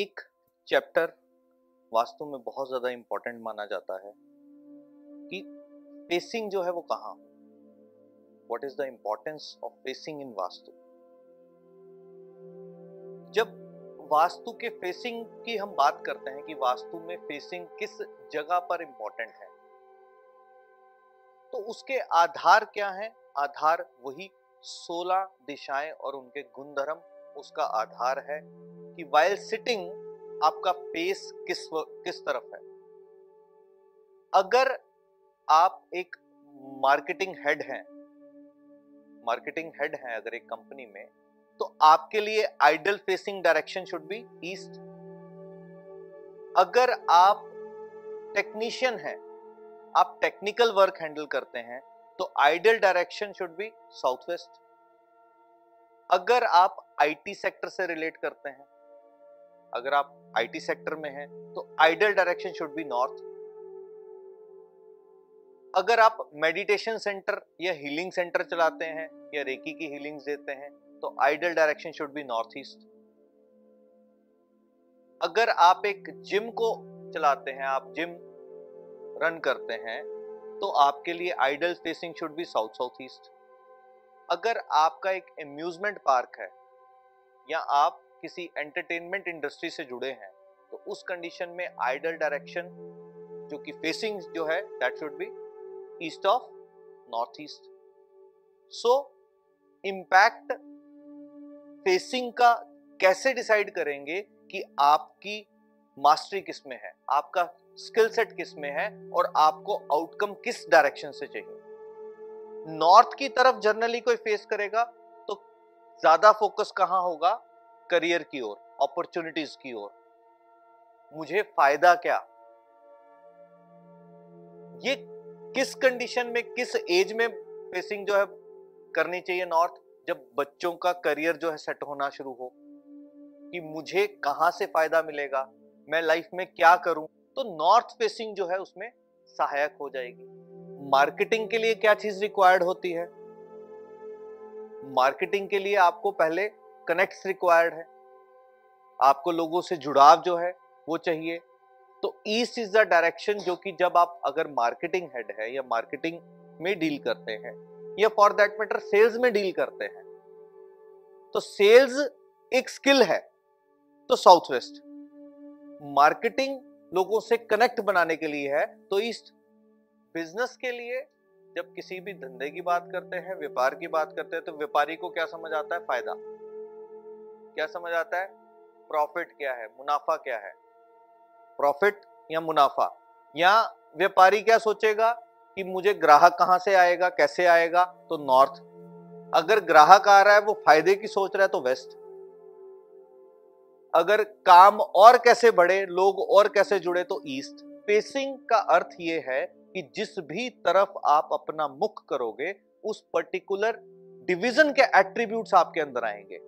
एक चैप्टर वास्तु में बहुत ज्यादा इंपॉर्टेंट माना जाता है कि फेसिंग जो है वो कहाँ हो। What is the importance of facing in vastu. जब वास्तु के फेसिंग की हम बात करते हैं कि वास्तु में फेसिंग किस जगह पर इंपॉर्टेंट है, तो उसके आधार क्या है? आधार वही 16 दिशाएं और उनके गुणधर्म उसका आधार है कि वाइल सिटिंग आपका फेस किस तरफ है। अगर आप एक मार्केटिंग हेड हैं अगर एक कंपनी में, तो आपके लिए ideal facing direction should be east. अगर आप टेक्नीशियन हैं, आप टेक्निकल वर्क हैंडल करते हैं, तो ideal direction should be south west. अगर आप आईटी सेक्टर से रिलेट करते हैं, अगर आप आईटी सेक्टर में हैं, तो ideal direction should be north. अगर आप मेडिटेशन सेंटर या हीलिंग सेंटर चलाते हैं या रेकी की हीलिंग्स देते हैं, तो ideal direction should be north east. अगर आप एक जिम को चलाते हैं, आप जिम रन करते हैं, तो आपके लिए ideal facing should be south south east. अगर आपका एक अम्यूजमेंट पार्क है या आप किसी एंटरटेनमेंट इंडस्ट्री से जुड़े हैं, तो उस कंडीशन में आइडल डायरेक्शन जो कि फेसिंग जो है that should be east of north east. So impact facing का कैसे डिसाइड करेंगे कि आपकी मास्टरी किस में है, आपका स्किल सेट किस में है और आपको आउटकम किस डायरेक्शन से चाहिए। नॉर्थ की तरफ जनरली कोई फेस करेगा तो ज्यादा फोकस कहां होगा? करियर की ओर, अपॉर्चुनिटीज की ओर। मुझे फायदा क्या? ये किस कंडीशन में, किस एज में फेसिंग जो है करनी चाहिए नॉर्थ? जब बच्चों का करियर जो है सेट होना शुरू हो कि मुझे कहां से फायदा मिलेगा, मैं लाइफ में क्या करूं, तो नॉर्थ फेसिंग जो है उसमें सहायक हो जाएगी। मार्केटिंग के लिए क्या चीज रिक्वायर्ड होती है? मार्केटिंग के लिए आपको पहले कनेक्ट्स रिक्वायर्ड है, आपको लोगों से जुड़ाव जो है वो चाहिए। तो ईस्ट इज द डायरेक्शन जो कि जब आप अगर मार्केटिंग हेड है या मार्केटिंग में डील करते हैं या फॉर दैट मैटर सेल्स में डील करते हैं, तो सेल्स एक स्किल है, तो साउथ वेस्ट। मार्केटिंग लोगों से कनेक्ट बनाने के लिए है, तो ईस्ट। बिजनेस के लिए जब किसी भी धंधे की बात करते हैं, व्यापार की बात करते हैं, तो व्यापारी को क्या समझ आता है? फायदा। क्या समझ आता है? प्रॉफिट क्या है, मुनाफा क्या है। प्रॉफिट या मुनाफा। या व्यापारी क्या सोचेगा कि मुझे ग्राहक कहां से आएगा, कैसे आएगा, तो नॉर्थ। अगर ग्राहक आ रहा है वो फायदे की सोच रहा है, तो वेस्ट। अगर काम और कैसे बढ़े, लोग और कैसे जुड़े, तो ईस्ट। फेसिंग का अर्थ ये है कि जिस भी तरफ आप अपना मुख करोगे, उस पर्टिकुलर डिवीजन के एट्रीब्यूट्स आपके अंदर आएंगे।